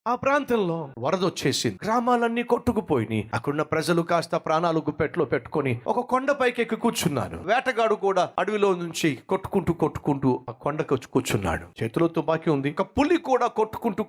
ఆ ప్రాంతంలో వరద వచ్చేసింది. గ్రామాలన్నీ కొట్టుకుపోయినాయి. అక్కడున్న ప్రజలు కాస్త ప్రాణాలు గుప్పెట్లో పెట్టుకొని ఒక కొండపైకి ఎక్కి కూర్చున్నారు. వేటగాడు కూడా అడవిలో నుంచి కొట్టుకుంటూ ఆ కొండకి వచ్చి కూర్చున్నాడు. చేతిలో తుపాకీ ఉంది. ఒక పులి కూడా కొట్టుకుంటూ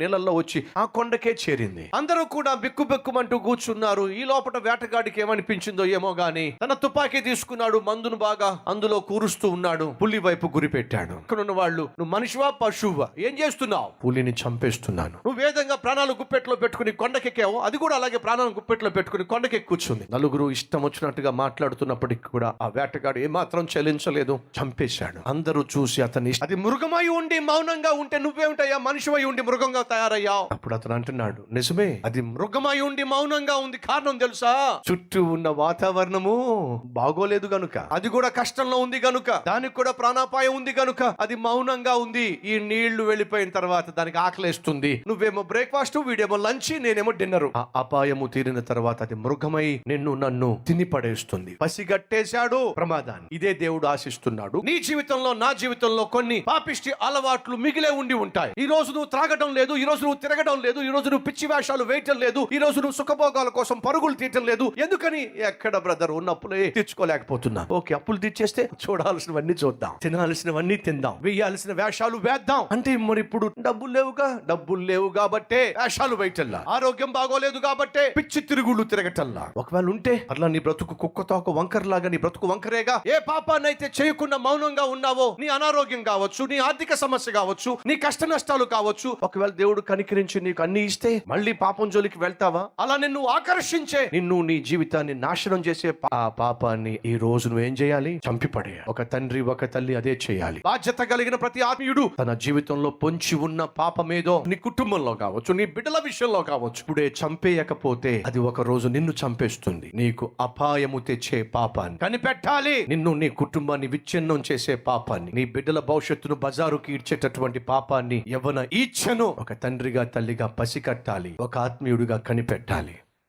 నీళ్ళల్లో వచ్చి ఆ కొండకే చేరింది. అందరూ కూడా బిక్కుబెక్కుమంటూ కూర్చున్నారు. ఈ లోపల వేటగాడికి ఏమనిపించిందో ఏమో గాని తన తుపాకీ తీసుకున్నాడు. మందును బాగా అందులో కూరుస్తూ ఉన్నాడు. పులి వైపు గురి పెట్టాడు. అక్కడ ఉన్న వాళ్ళు, నువ్వు మనిషివా పశువా, ఏం చేస్తున్నావు? పులిని చంపేస్తున్నాను. నువ్వు వేదంగా ప్రాణాలు గుప్పెట్లో పెట్టుకుని కొండకెక్కావు, అది కూడా అలాగే ప్రాణాలను గుప్పెట్లో పెట్టుకుని కొండకెక్కి కూర్చుంది. నలుగురు ఇష్టం వచ్చినట్టుగా మాట్లాడుతున్నప్పటికీ కూడా ఆ వేటగాడు ఏమాత్రం చెల్లించలేదు, చంపేశాడు. అందరూ చూసి అతని, అది మృగమై ఉండి మౌనంగా ఉంటే నువ్వేమిటయ్యా మనిషివై ఉండి మృగంగా తయారయ్యావు? అప్పుడు అతను అంటున్నాడు, నిజమే, అది మృగమై ఉండి మౌనంగా ఉంది. కారణం తెలుసా? చుట్టూ ఉన్న వాతావరణము బాగోలేదు గనుక, అది కూడా కష్టంలో ఉంది గనుక, దానికి కూడా ప్రాణాపాయం ఉంది గనుక అది మౌనంగా ఉంది. ఈ నీళ్లు వెళ్ళిపోయిన తర్వాత దానికి ఆకలేస్తుంది. నువ్వేమో బ్రేక్ఫాస్ట్, వీడేమో లంచ్, నేనేమో డిన్నర్. ఆ అపాయము తీరిన తర్వాత అది మృగమై నన్ను తిని పడేస్తుంది. పసిగట్టేశాడు ప్రమాదాన్ని. ఇదే దేవుడు ఆశిస్తున్నాడు. నీ జీవితంలో, నా జీవితంలో కొన్ని పాపిష్టి అలవాట్లు మిగిలే ఉండి ఉంటాయి. ఈ రోజు నువ్వు త్రాగడం లేదు, ఈ రోజు నువ్వు తిరగడం లేదు, ఈ రోజు నువ్వు పిచ్చి వేషాలు వేయటం లేదు, ఈ రోజు నువ్వు సుఖభోగాల కోసం పరుగులు తీయటం లేదు. ఎందుకని? ఎక్కడ బ్రదర్, ఉన్న అప్పులే తీర్చుకోలేకపోతున్నా. ఓకే, అప్పులు తీర్చేస్తే చూడాల్సినవన్నీ చూద్దాం, తినాల్సినవన్నీ తిందాం, వేయాల్సిన వేషాలు వేద్దాం. అంటే మరి ఇప్పుడు డబ్బులు లేవు కాబట్టే వేషాలు వేయటల్లా, ఆరోగ్యం బాగోలేదు కాబట్టే పిచ్చి తిరుగుళ్ళు తిరగటల్లా. ఒకవేళ ఉంటే అట్లా నీ బ్రతుకు కుక్కతో ఒక వంకరలాగా, నీ బ్రతుకు వంకరేగా. ఏ పాపాన్నైతే చేయకుండా మౌనంగా ఉన్నావో, నీ అనారోగ్యం కావచ్చు, నీ ఆర్థిక సమస్య కావచ్చు, నీ కష్ట నష్టాలు కావచ్చు, ఒకవేళ దేవుడు కనికరించి నీకు అన్ని ఇస్తే మళ్ళీ పాపం జోలికి వెళ్తావా? అలా నిన్ను ఆకర్షించే, నిన్ను నీ జీవితాన్ని నాశనం చేసే ఆ పాపాన్ని ఈ రోజు నువ్వేం చేయాలి? చంపిపడేయాలి. ఒక తండ్రి, ఒక తల్లి అదే చేయాలి. బాధ్యత కలిగిన ప్రతి ఆత్మీయుడు తన జీవితంలో పొంచి ఉన్న పాపమేదో నీ కుటుంబంలో కావచ్చు, నీ బిడ్డల విషయంలో కావచ్చు, ఇప్పుడే చంపేయకపోతే అది ఒక రోజు నిన్ను చంపేస్తుంది. నీకు అపాయము తెచ్చే పాపాన్ని కనిపెట్టాలి. నిన్ను, నీ కుటుంబాన్ని విచ్ఛిన్నం చేసే పాపాన్ని, నీ బిడ్డల భవిష్యత్తును బజారుకి ఇడ్చేటటువంటి పాపాన్ని యవ్వన ఈచ్ఛను ఒక తండ్రిగా, తల్లిగా పసికట్టాలి. ఒక ఆత్మీయుడిగా కనిపెట్టాలి.